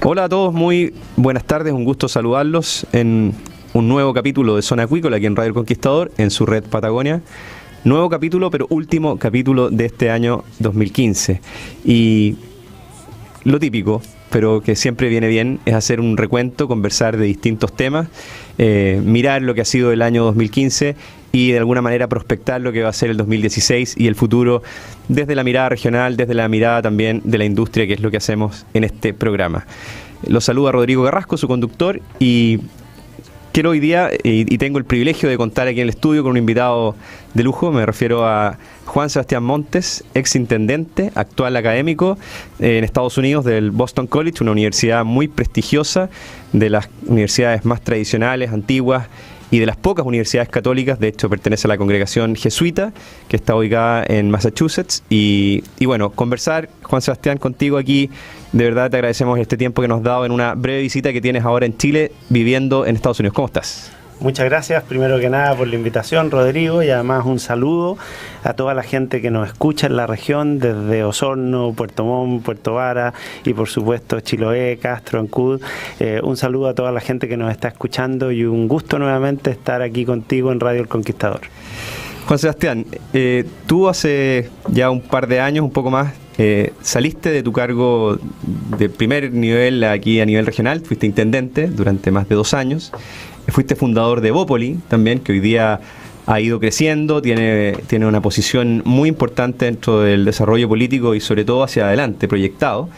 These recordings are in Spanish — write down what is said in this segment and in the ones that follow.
Hola a todos, muy buenas tardes, un gusto saludarlos en un nuevo capítulo de Zona Acuícola aquí en Radio El Conquistador, en su red Patagonia. Nuevo capítulo, pero último capítulo de este año 2015. Y lo típico, pero que siempre viene bien, es hacer un recuento, conversar de distintos temas, mirar lo que ha sido el año 2015 y de alguna manera prospectar lo que va a ser el 2016 y el futuro desde la mirada regional, desde la mirada también de la industria, que es lo que hacemos en este programa. Los saluda Rodrigo Carrasco, su conductor, y quiero hoy día, y tengo el privilegio de contar aquí en el estudio con un invitado de lujo. Me refiero a Juan Sebastián Montes, ex intendente, actual académico en Estados Unidos del Boston College, una universidad muy prestigiosa, de las universidades más tradicionales, antiguas, y de las pocas universidades católicas. De hecho, pertenece a la congregación jesuita, que está ubicada en Massachusetts. Y bueno, conversar, Juan Sebastián, contigo aquí. De verdad te agradecemos este tiempo que nos has dado en una breve visita que tienes ahora en Chile, viviendo en Estados Unidos. ¿Cómo estás? Muchas gracias, primero que nada, por la invitación, Rodrigo, y además un saludo a toda la gente que nos escucha en la región, desde Osorno, Puerto Montt, Puerto Vara y por supuesto Chiloé, Castro, Ancud. Un saludo a toda la gente que nos está escuchando y un gusto nuevamente estar aquí contigo en Radio El Conquistador. Juan Sebastián, tú hace ya un par de años, un poco más, saliste de tu cargo de primer nivel aquí a nivel regional, fuiste intendente durante más de 2 años. Fuiste fundador de Evópoli también, que hoy día ha ido creciendo, tiene una posición muy importante dentro del desarrollo político y sobre todo hacia adelante, proyectado.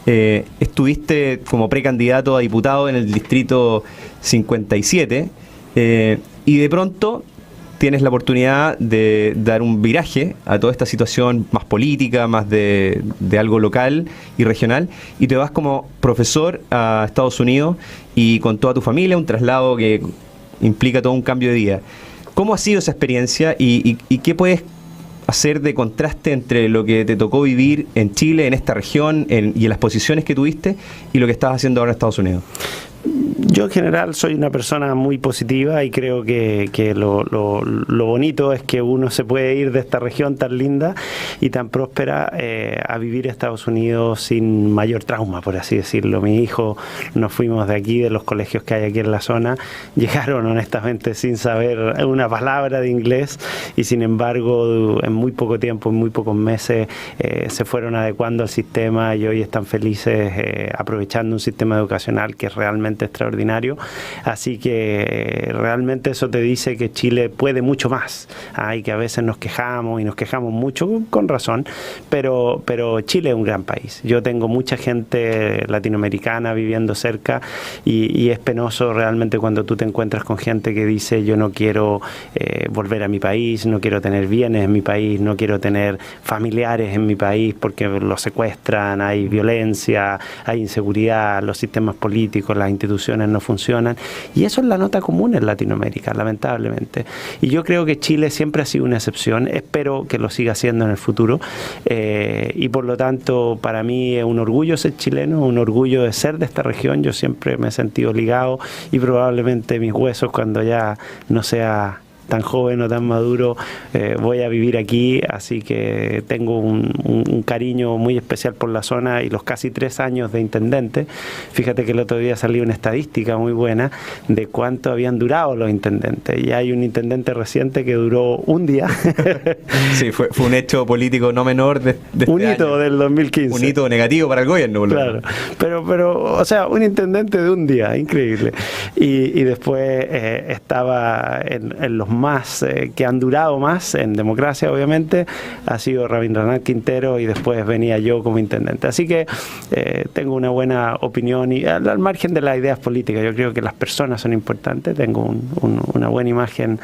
Estuviste como precandidato a diputado en el distrito 57 y de pronto tienes la oportunidad de dar un viraje a toda esta situación más política, más de algo local y regional, y te vas como profesor a Estados Unidos y con toda tu familia, un traslado que implica todo un cambio de vida. ¿Cómo ha sido esa experiencia y qué puedes hacer de contraste entre lo que te tocó vivir en Chile, en esta región y en las posiciones que tuviste y lo que estás haciendo ahora en Estados Unidos? Yo en general soy una persona muy positiva y creo que lo bonito es que uno se puede ir de esta región tan linda y tan próspera a vivir en Estados Unidos sin mayor trauma, por así decirlo. Mi hijo, nos fuimos de aquí, de los colegios que hay aquí en la zona, llegaron honestamente sin saber una palabra de inglés y sin embargo en muy poco tiempo, en muy pocos meses se fueron adecuando al sistema y hoy están felices aprovechando un sistema educacional que es realmente extraordinario. Así que realmente eso te dice que Chile puede mucho más, y que a veces nos quejamos y nos quejamos mucho con razón, pero Chile es un gran país. Yo tengo mucha gente latinoamericana viviendo cerca y es penoso realmente cuando tú te encuentras con gente que dice yo no quiero volver a mi país, no quiero tener bienes en mi país, no quiero tener familiares en mi país porque los secuestran, hay violencia, hay inseguridad, los sistemas políticos, las instituciones no funcionan, y eso es la nota común en Latinoamérica, lamentablemente. Y yo creo que Chile siempre ha sido una excepción, espero que lo siga siendo en el futuro, y por lo tanto para mí es un orgullo ser chileno, un orgullo de ser de esta región. Yo siempre me he sentido ligado y probablemente mis huesos, cuando ya no sea tan joven o tan maduro, voy a vivir aquí, así que tengo un cariño muy especial por la zona y los casi 3 años de intendente. Fíjate que el otro día salió una estadística muy buena de cuánto habían durado los intendentes, y hay un intendente reciente que duró un día. Sí, fue un hecho político no menor de este un hito año. Del 2015. Un hito negativo para el gobierno. Claro, pero o sea, un intendente de un día, increíble. Y después estaba en los más que han durado más en democracia, obviamente, ha sido Rabindranath Quintero, y después venía yo como intendente. Así que tengo una buena opinión, y al margen de las ideas políticas, yo creo que las personas son importantes. Tengo una buena imagen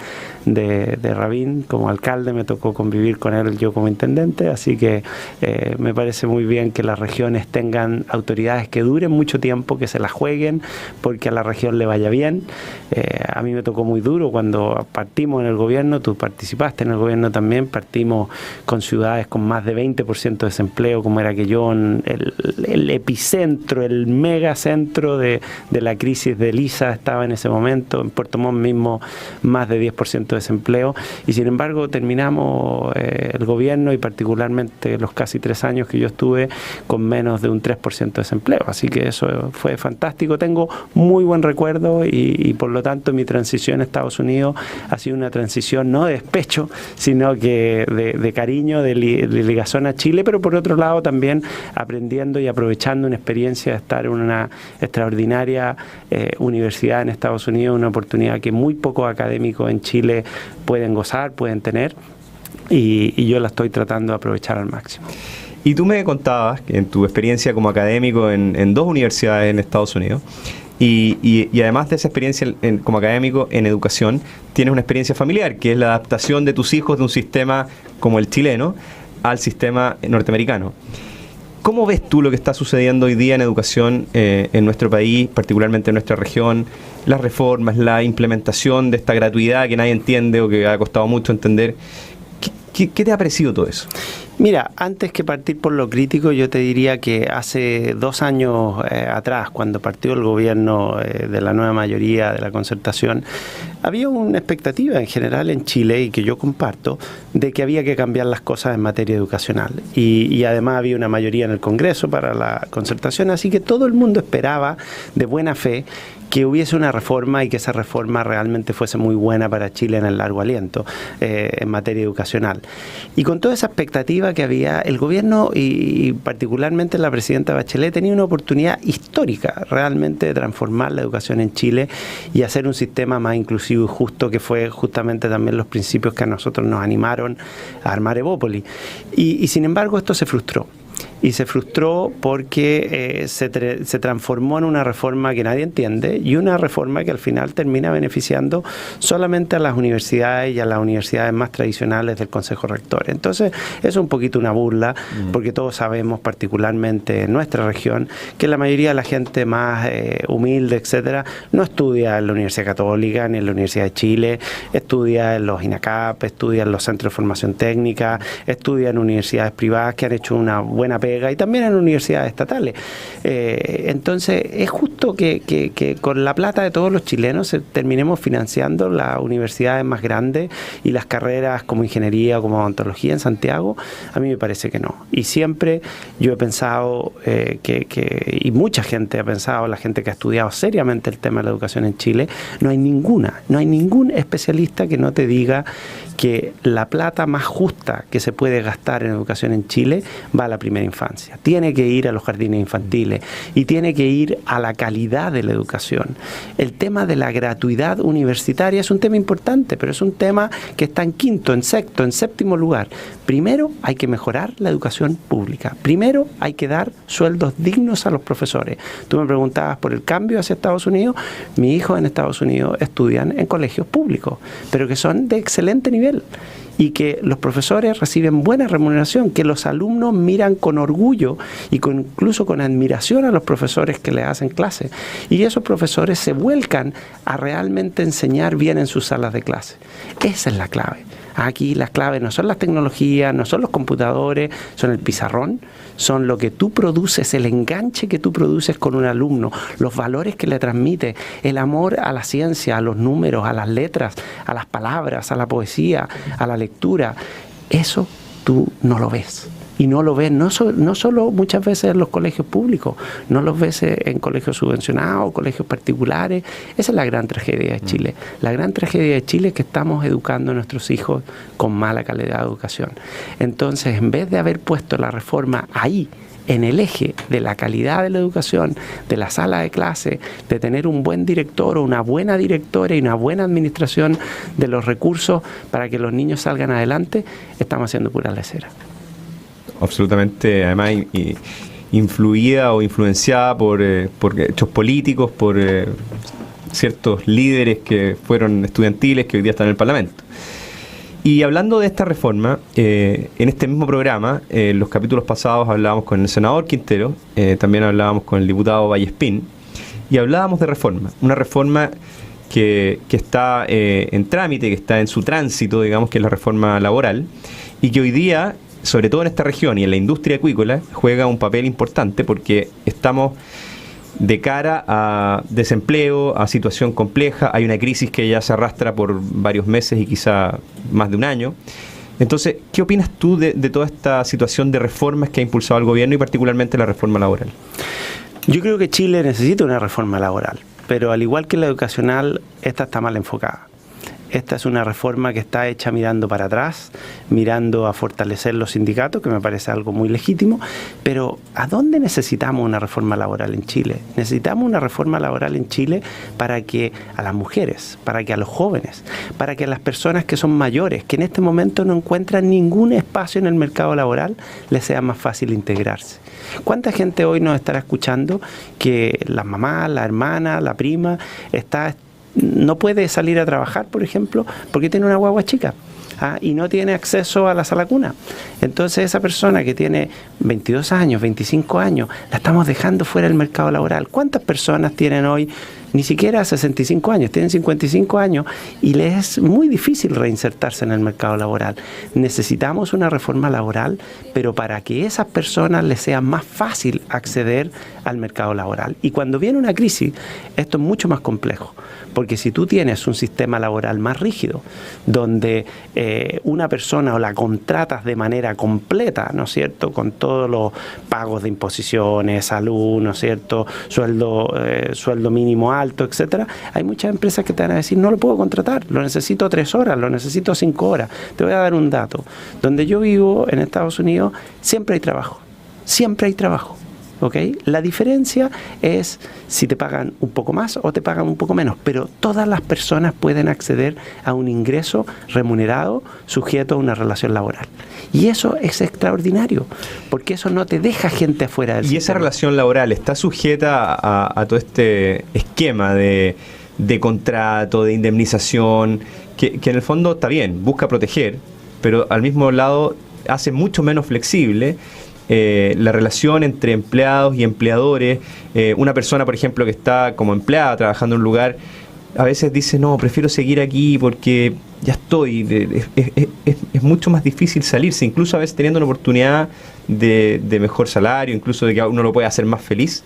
de Rabín como alcalde, me tocó convivir con él yo como intendente, así que me parece muy bien que las regiones tengan autoridades que duren mucho tiempo, que se las jueguen porque a la región le vaya bien. A mí me tocó muy duro cuando partimos en el gobierno, tú participaste en el gobierno también, partimos con ciudades con más de 20% de desempleo, como era Quellón, el epicentro, el megacentro de la crisis de Elisa estaba en ese momento, en Puerto Montt mismo más de 10% de desempleo, y sin embargo terminamos el gobierno y particularmente los casi 3 años que yo estuve con menos de un 3% de desempleo, así que eso fue fantástico. Tengo muy buen recuerdo y por lo tanto mi transición a Estados Unidos ha sido una transición no de despecho, sino que de cariño, de ligación a Chile, pero por otro lado también aprendiendo y aprovechando una experiencia de estar en una extraordinaria universidad en Estados Unidos, una oportunidad que muy pocos académicos en Chile pueden gozar, pueden tener, y yo la estoy tratando de aprovechar al máximo. Y tú me contabas que en tu experiencia como académico en 2 universidades en Estados Unidos, y además de esa experiencia como académico en educación, tienes una experiencia familiar, que es la adaptación de tus hijos de un sistema como el chileno al sistema norteamericano. ¿Cómo ves tú lo que está sucediendo hoy día en educación en nuestro país, particularmente en nuestra región? Las reformas, la implementación de esta gratuidad que nadie entiende o que ha costado mucho entender. ¿Qué te ha parecido todo eso? Mira, antes que partir por lo crítico, yo te diría que hace 2 años atrás, cuando partió el gobierno de la nueva mayoría de la concertación, había una expectativa en general en Chile, y que yo comparto, de que había que cambiar las cosas en materia educacional. Y además había una mayoría en el Congreso para la concertación, así que todo el mundo esperaba de buena fe que hubiese una reforma y que esa reforma realmente fuese muy buena para Chile en el largo aliento en materia educacional. Y con toda esa expectativa que había, el gobierno y particularmente la presidenta Bachelet tenía una oportunidad histórica realmente de transformar la educación en Chile y hacer un sistema más inclusivo y justo, que fue justamente también los principios que a nosotros nos animaron a armar Evópolis. Y sin embargo esto se frustró. Y se frustró porque se transformó en una reforma que nadie entiende, y una reforma que al final termina beneficiando solamente a las universidades y a las universidades más tradicionales del Consejo Rector. Entonces es un poquito una burla, porque todos sabemos, particularmente en nuestra región, que la mayoría de la gente más humilde, etcétera, no estudia en la Universidad Católica ni en la Universidad de Chile, estudia en los INACAP, estudia en los centros de formación técnica, estudia en universidades privadas que han hecho una buena pega, y también en universidades estatales. Entonces es justo que con la plata de todos los chilenos terminemos financiando las universidades más grandes y las carreras como ingeniería o como odontología en Santiago. A mí me parece que no. Y siempre yo he pensado y mucha gente ha pensado, la gente que ha estudiado seriamente el tema de la educación en Chile, no hay ningún especialista que no te diga que la plata más justa que se puede gastar en educación en Chile va a la primera infancia. Tiene que ir a los jardines infantiles y tiene que ir a la calidad de la educación. El tema de la gratuidad universitaria es un tema importante, pero es un tema que está en quinto, en sexto, en séptimo lugar. Primero hay que mejorar la educación pública. Primero hay que dar sueldos dignos a los profesores. Tú me preguntabas por el cambio hacia Estados Unidos. Mis hijos en Estados Unidos estudian en colegios públicos, pero que son de excelente nivel, y que los profesores reciben buena remuneración, que los alumnos miran con orgullo y incluso con admiración a los profesores que les hacen clase, y esos profesores se vuelcan a realmente enseñar bien en sus salas de clase. Esa es la clave. Aquí las claves no son las tecnologías, no son los computadores, son el pizarrón, son lo que tú produces, el enganche que tú produces con un alumno, los valores que le transmite, el amor a la ciencia, a los números, a las letras, a las palabras, a la poesía, a la lectura. Eso tú no lo ves. Y no lo ves no solo muchas veces en los colegios públicos, no los ves en colegios subvencionados, colegios particulares. Esa es la gran tragedia de Chile. La gran tragedia de Chile es que estamos educando a nuestros hijos con mala calidad de educación. Entonces, en vez de haber puesto la reforma ahí, en el eje de la calidad de la educación, de la sala de clase, de tener un buen director o una buena directora y una buena administración de los recursos para que los niños salgan adelante, estamos haciendo pura lecera. Absolutamente, además influida o influenciada por hechos políticos, por ciertos líderes que fueron estudiantiles que hoy día están en el Parlamento. Y hablando de esta reforma, en este mismo programa, los capítulos pasados hablábamos con el senador Quintero, también hablábamos con el diputado Vallespín, y hablábamos de reforma, una reforma que está en trámite, que está en su tránsito, digamos, que es la reforma laboral, y que hoy día, sobre todo en esta región y en la industria acuícola, juega un papel importante porque estamos de cara a desempleo, a situación compleja, hay una crisis que ya se arrastra por varios meses y quizá más de un año. Entonces, ¿qué opinas tú de toda esta situación de reformas que ha impulsado el gobierno y particularmente la reforma laboral? Yo creo que Chile necesita una reforma laboral, pero al igual que la educacional, esta está mal enfocada. Esta es una reforma que está hecha mirando para atrás, mirando a fortalecer los sindicatos, que me parece algo muy legítimo, pero ¿a dónde necesitamos una reforma laboral en Chile? Necesitamos una reforma laboral en Chile para que a las mujeres, para que a los jóvenes, para que a las personas que son mayores, que en este momento no encuentran ningún espacio en el mercado laboral, les sea más fácil integrarse. ¿Cuánta gente hoy nos estará escuchando que la mamá, la hermana, la prima no puede salir a trabajar, por ejemplo, porque tiene una guagua chica y no tiene acceso a la sala cuna? Entonces esa persona que tiene 22 años, 25 años, la estamos dejando fuera del mercado laboral. ¿Cuántas personas tienen hoy ni siquiera 65 años, tienen 55 años y les es muy difícil reinsertarse en el mercado laboral? Necesitamos una reforma laboral, pero para que esas personas les sea más fácil acceder al mercado laboral. Y cuando viene una crisis, esto es mucho más complejo, porque si tú tienes un sistema laboral más rígido, donde una persona o la contratas de manera completa, ¿no es cierto?, con todos los pagos de imposiciones, salud, ¿no es cierto?, sueldo mínimo alto, etcétera, hay muchas empresas que te van a decir, no lo puedo contratar, lo necesito 3 horas, lo necesito 5 horas. Te voy a dar un dato. Donde yo vivo, en Estados Unidos, siempre hay trabajo. Siempre hay trabajo. ¿Okay? La diferencia es si te pagan un poco más o te pagan un poco menos, pero todas las personas pueden acceder a un ingreso remunerado sujeto a una relación laboral. Y eso es extraordinario, porque eso no te deja gente afuera del sistema. ¿Y esa relación laboral está sujeta a todo este esquema de contrato, de indemnización, que en el fondo está bien, busca proteger, pero al mismo lado hace mucho menos flexible la relación entre empleados y empleadores? Una persona, por ejemplo, que está como empleada trabajando en un lugar, a veces dice, no, prefiero seguir aquí porque ya estoy. Es mucho más difícil salirse, incluso a veces teniendo una oportunidad de mejor salario, incluso de que uno lo pueda hacer más feliz.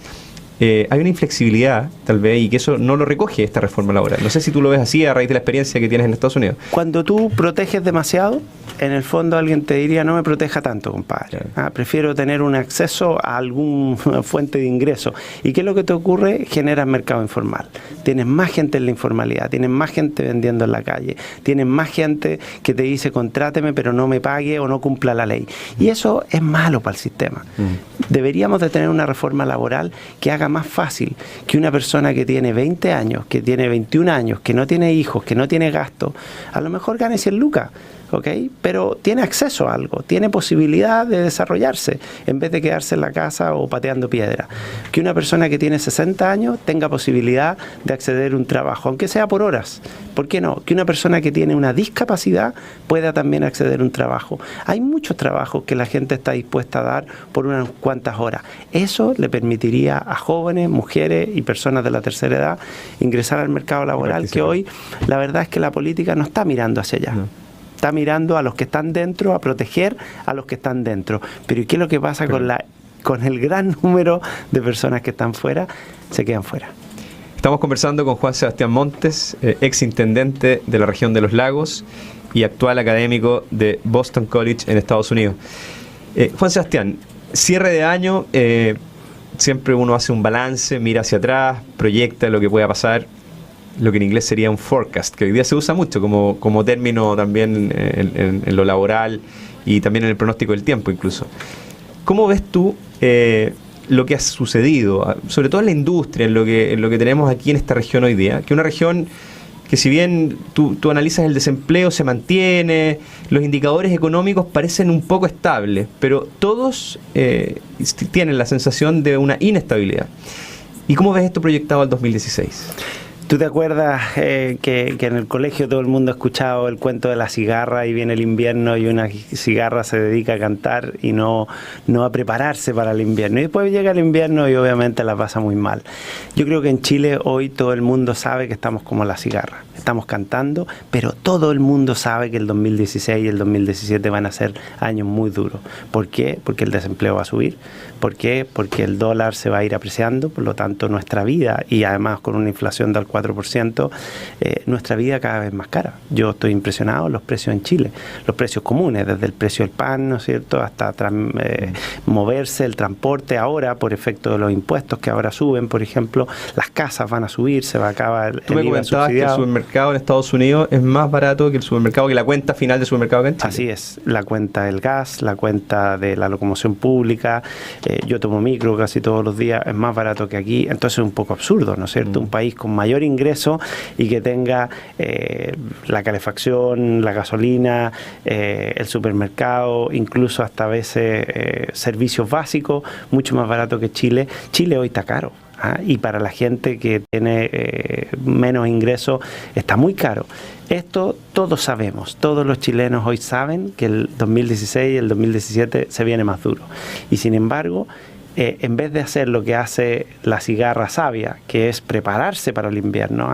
Hay una inflexibilidad, tal vez, y que eso no lo recoge esta reforma laboral. No sé si tú lo ves así a raíz de la experiencia que tienes en Estados Unidos. Cuando tú proteges demasiado, en el fondo alguien te diría, no me proteja tanto, compadre. Claro. Prefiero tener un acceso a alguna fuente de ingreso. ¿Y qué es lo que te ocurre? Generas mercado informal. Tienes más gente en la informalidad, tienes más gente vendiendo en la calle, tienes más gente que te dice, contráteme, pero no me pague o no cumpla la ley. Y eso es malo para el sistema. Deberíamos de tener una reforma laboral que haga más fácil que una persona que tiene 20 años, que tiene 21 años, que no tiene hijos, que no tiene gasto, a lo mejor gane 100 lucas, ¿ok? Pero tiene acceso a algo, tiene posibilidad de desarrollarse en vez de quedarse en la casa o pateando piedra. Que una persona que tiene 60 años tenga posibilidad de acceder a un trabajo, aunque sea por horas. ¿Por qué no? Que una persona que tiene una discapacidad pueda también acceder a un trabajo. Hay muchos trabajos que la gente está dispuesta a dar por unas cuantas horas. Eso le permitiría a jóvenes, mujeres y personas de la tercera edad ingresar al mercado laboral, que hoy la verdad es que la política no está mirando hacia allá. No. Está mirando a los que están dentro, a proteger a los que están dentro. Pero ¿y qué es lo que pasa con el gran número de personas que están fuera? Se quedan fuera. Estamos conversando con Juan Sebastián Montes, ex intendente de la región de los Lagos y actual académico de Boston College en Estados Unidos. Juan Sebastián, cierre de año, siempre uno hace un balance, mira hacia atrás, proyecta lo que pueda pasar, lo que en inglés sería un forecast, que hoy día se usa mucho como término también en lo laboral y también en el pronóstico del tiempo incluso. ¿Cómo ves tú lo que ha sucedido, sobre todo en la industria, en lo que tenemos aquí en esta región hoy día? Que una región que, si bien tú analizas el desempleo, se mantiene, los indicadores económicos parecen un poco estables, pero todos tienen la sensación de una inestabilidad. ¿Y cómo ves esto proyectado al 2016? ¿Tú te acuerdas que en el colegio todo el mundo ha escuchado el cuento de la cigarra y viene el invierno y una cigarra se dedica a cantar y no a prepararse para el invierno? Y después llega el invierno y obviamente la pasa muy mal. Yo creo que en Chile hoy todo el mundo sabe que estamos como la cigarra. Estamos cantando, pero todo el mundo sabe que el 2016 y el 2017 van a ser años muy duros. ¿Por qué? Porque el desempleo va a subir. ¿Por qué? Porque el dólar se va a ir apreciando, por lo tanto nuestra vida, y además con una inflación del 4%, nuestra vida cada vez más cara. Yo estoy impresionado los precios en Chile, los precios comunes, desde el precio del pan, ¿no es cierto?, hasta moverse, el transporte, ahora por efecto de los impuestos que ahora suben, por ejemplo, las casas van a subir, se va a acabar el Tú me IVA comentabas subsidiado. que el supermercado en Estados Unidos es más barato que el supermercado, que la cuenta final del supermercado acá en Chile. Así es, la cuenta del gas, la cuenta de la locomoción pública, yo tomo micro casi todos los días, es más barato que aquí, entonces es un poco absurdo, ¿no es cierto? Un país con mayor ingreso y que tenga la calefacción, la gasolina, el supermercado, incluso hasta a veces servicios básicos, mucho más barato que Chile. Chile hoy está caro. Y para la gente que tiene menos ingresos está muy caro. Esto todos sabemos, todos los chilenos hoy saben que el 2016 y el 2017 se viene más duro. Y sin embargo, en vez de hacer lo que hace la cigarra sabia, que es prepararse para el invierno,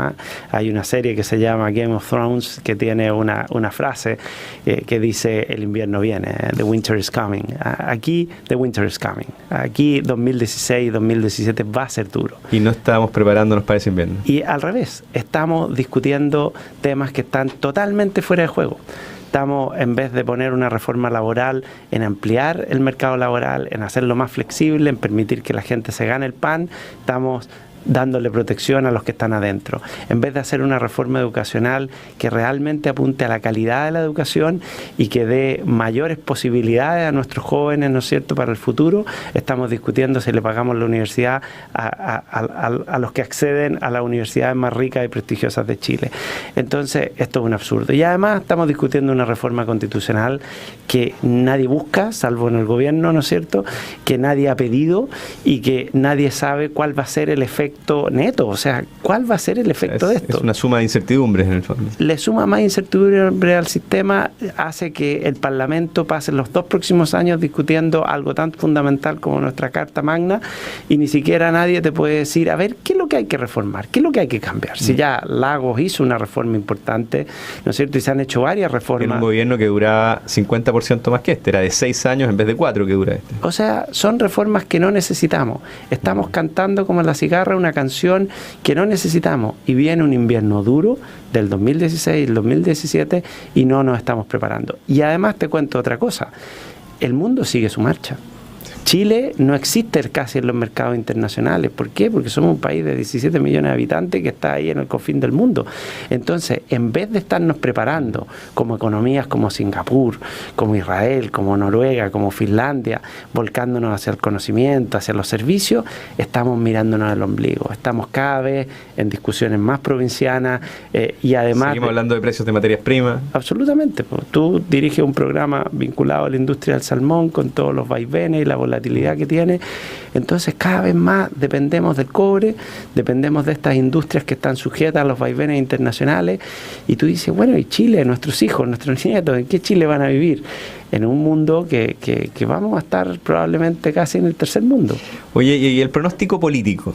hay una serie que se llama Game of Thrones que tiene una frase que dice: el invierno viene, the winter is coming. Aquí the winter is coming. Aquí 2016 y 2017 va a ser duro. Y no estamos preparándonos para ese invierno. Y al revés, estamos discutiendo temas que están totalmente fuera de juego. Estamos, en vez de poner una reforma laboral, en ampliar el mercado laboral, en hacerlo más flexible, en permitir que la gente se gane el pan, estamos dándole protección a los que están adentro. En vez de hacer una reforma educacional que realmente apunte a la calidad de la educación y que dé mayores posibilidades a nuestros jóvenes, ¿no es cierto?, para el futuro, estamos discutiendo si le pagamos la universidad a los que acceden a las universidades más ricas y prestigiosas de Chile. Entonces, esto es un absurdo. Y además estamos discutiendo una reforma constitucional que nadie busca, salvo en el gobierno, ¿no es cierto?, que nadie ha pedido y que nadie sabe cuál va a ser el efecto neto, o sea, ¿cuál va a ser el efecto de esto? Es una suma de incertidumbres en el fondo. Le suma más incertidumbre al sistema, hace que el Parlamento pase los 2 próximos años discutiendo algo tan fundamental como nuestra Carta Magna y ni siquiera nadie te puede decir, a ver, ¿qué es lo que hay que reformar? ¿Qué es lo que hay que cambiar? Si ya Lagos hizo una reforma importante, ¿no es cierto? Y se han hecho varias reformas. En un gobierno que duraba 50% más que este, era de 6 años en vez de 4 que dura este. O sea, son reformas que no necesitamos. Estamos cantando como la cigarra una canción que no necesitamos y viene un invierno duro del 2016 y el 2017 y no nos estamos preparando. Y además te cuento otra cosa, el mundo sigue su marcha. Chile no existe casi en los mercados internacionales. ¿Por qué? Porque somos un país de 17 millones de habitantes que está ahí en el confín del mundo. Entonces, en vez de estarnos preparando como economías como Singapur, como Israel, como Noruega, como Finlandia, volcándonos hacia el conocimiento, hacia los servicios, estamos mirándonos al ombligo. Estamos cada vez en discusiones más provincianas y además... Seguimos hablando de precios de materias primas. Absolutamente. Pues, tú diriges un programa vinculado a la industria del salmón con todos los vaivenes y la volatilidad que tiene, entonces cada vez más dependemos del cobre, dependemos de estas industrias que están sujetas a los vaivenes internacionales y tú dices, bueno, ¿y Chile, nuestros hijos, nuestros nietos, en qué Chile van a vivir? En un mundo que vamos a estar probablemente casi en el tercer mundo. Oye, y el pronóstico político.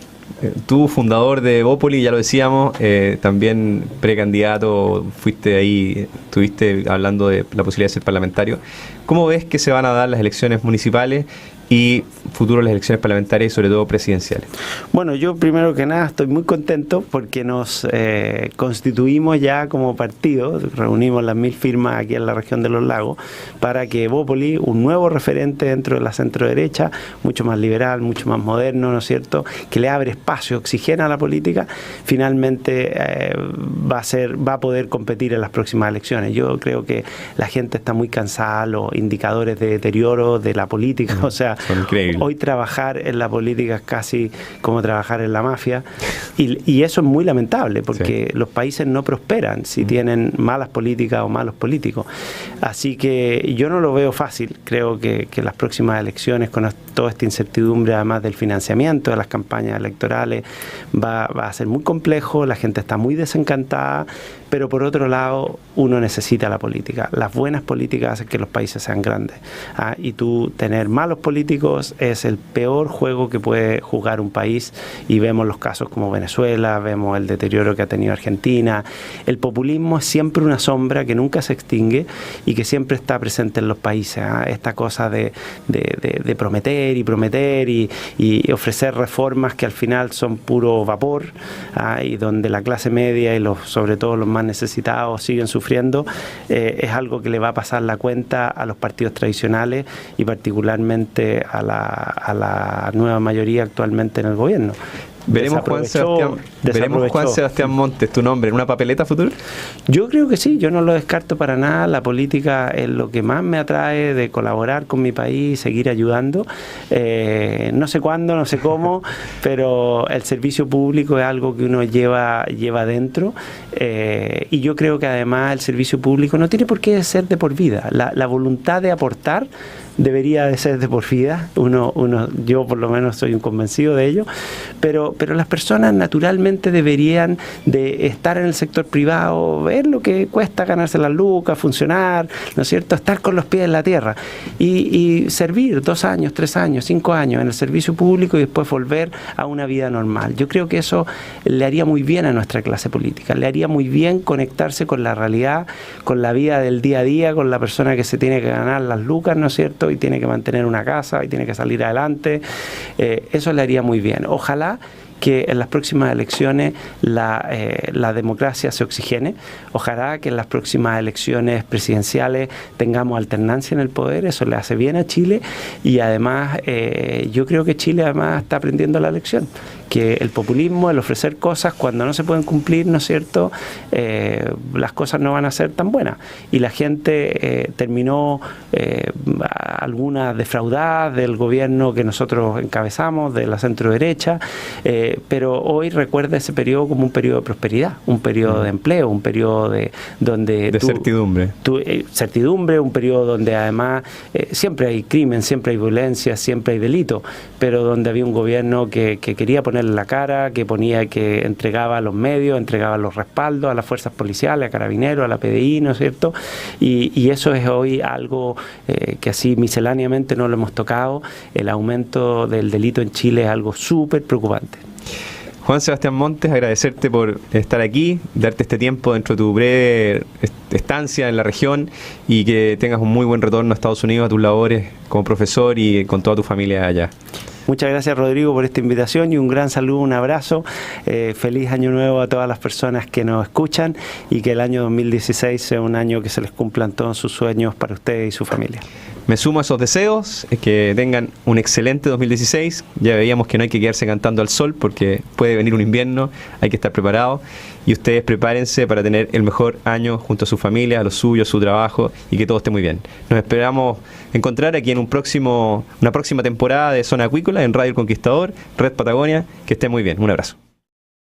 Tú, fundador de Evópolis, ya lo decíamos, también precandidato, fuiste ahí, estuviste hablando de la posibilidad de ser parlamentario. ¿Cómo ves que se van a dar las elecciones municipales y futuro las elecciones parlamentarias y sobre todo presidenciales? Bueno, yo primero que nada estoy muy contento porque nos constituimos ya como partido, reunimos las 1000 firmas aquí en la región de los lagos para que Evópolis, un nuevo referente dentro de la centro derecha, mucho más liberal, mucho más moderno, ¿no es cierto?, que le abre espacio, oxigena a la política, finalmente va a poder competir en las próximas elecciones. Yo creo que la gente está muy cansada, los indicadores de deterioro de la política, o sea, hoy trabajar en la política es casi como trabajar en la mafia y eso es muy lamentable porque los países no prosperan si tienen malas políticas o malos políticos. Así que yo no lo veo fácil. Creo que las próximas elecciones con toda esta incertidumbre, además del financiamiento de las campañas electorales, va a ser muy complejo, la gente está muy desencantada, pero por otro lado uno necesita la política. Las buenas políticas hacen que los países sean grandes, y tú tener malos políticos es el peor juego que puede jugar un país, y vemos los casos como Venezuela, vemos el deterioro que ha tenido Argentina. El populismo es siempre una sombra que nunca se extingue y que siempre está presente en los países, esta cosa de prometer y ofrecer reformas que al final son puro vapor, y donde la clase media y sobre todo los más necesitados siguen sufriendo, es algo que le va a pasar la cuenta a los partidos tradicionales y particularmente a la nueva mayoría actualmente en el gobierno. ¿Veremos Juan Sebastián Montes, tu nombre, en una papeleta futura? Yo creo que sí, yo no lo descarto para nada. La política es lo que más me atrae de colaborar con mi país, seguir ayudando. No sé cuándo, no sé cómo, pero el servicio público es algo que uno lleva dentro, y yo creo que además el servicio público no tiene por qué ser de por vida. La voluntad de aportar debería de ser de por vida. Yo por lo menos soy un convencido de ello, pero las personas naturalmente deberían de estar en el sector privado, ver lo que cuesta ganarse las lucas, funcionar, ¿no es cierto?, estar con los pies en la tierra y servir 2 años, 3 años, 5 años en el servicio público y después volver a una vida normal. Yo creo que eso le haría muy bien a nuestra clase política, le haría muy bien conectarse con la realidad, con la vida del día a día, con la persona que se tiene que ganar las lucas, ¿no es cierto?, y tiene que mantener una casa y tiene que salir adelante. Eso le haría muy bien. Ojalá que en las próximas elecciones la democracia se oxigene. Ojalá que en las próximas elecciones presidenciales tengamos alternancia en el poder. Eso le hace bien a Chile, y además yo creo que Chile además está aprendiendo la lección, que el populismo, el ofrecer cosas cuando no se pueden cumplir, ¿no es cierto?, las cosas no van a ser tan buenas. Y la gente terminó algunas defraudadas del gobierno que nosotros encabezamos, de la centro derecha, pero hoy recuerda ese periodo como un periodo de prosperidad, un periodo de empleo, un periodo de certidumbre. Certidumbre, un periodo donde además siempre hay crimen, siempre hay violencia, siempre hay delito, pero donde había un gobierno que quería poner la cara, que entregaba los medios, entregaba los respaldos a las fuerzas policiales, a Carabineros, a la PDI, ¿no es cierto? Y eso es hoy algo que así misceláneamente no lo hemos tocado. El aumento del delito en Chile es algo súper preocupante. Juan Sebastián Montes, agradecerte por estar aquí, darte este tiempo dentro de tu breve estancia en la región, y que tengas un muy buen retorno a Estados Unidos, a tus labores como profesor y con toda tu familia allá. Muchas gracias, Rodrigo, por esta invitación, y un gran saludo, un abrazo. Feliz año nuevo a todas las personas que nos escuchan, y que el año 2016 sea un año que se les cumplan todos sus sueños para ustedes y su familia. Me sumo a esos deseos, que tengan un excelente 2016. Ya veíamos que no hay que quedarse cantando al sol porque puede venir un invierno, hay que estar preparados, y ustedes prepárense para tener el mejor año junto a su familia, a los suyos, a su trabajo, y que todo esté muy bien. Nos esperamos encontrar aquí en una próxima temporada de Zona Acuícola en Radio El Conquistador, Red Patagonia. Que esté muy bien. Un abrazo.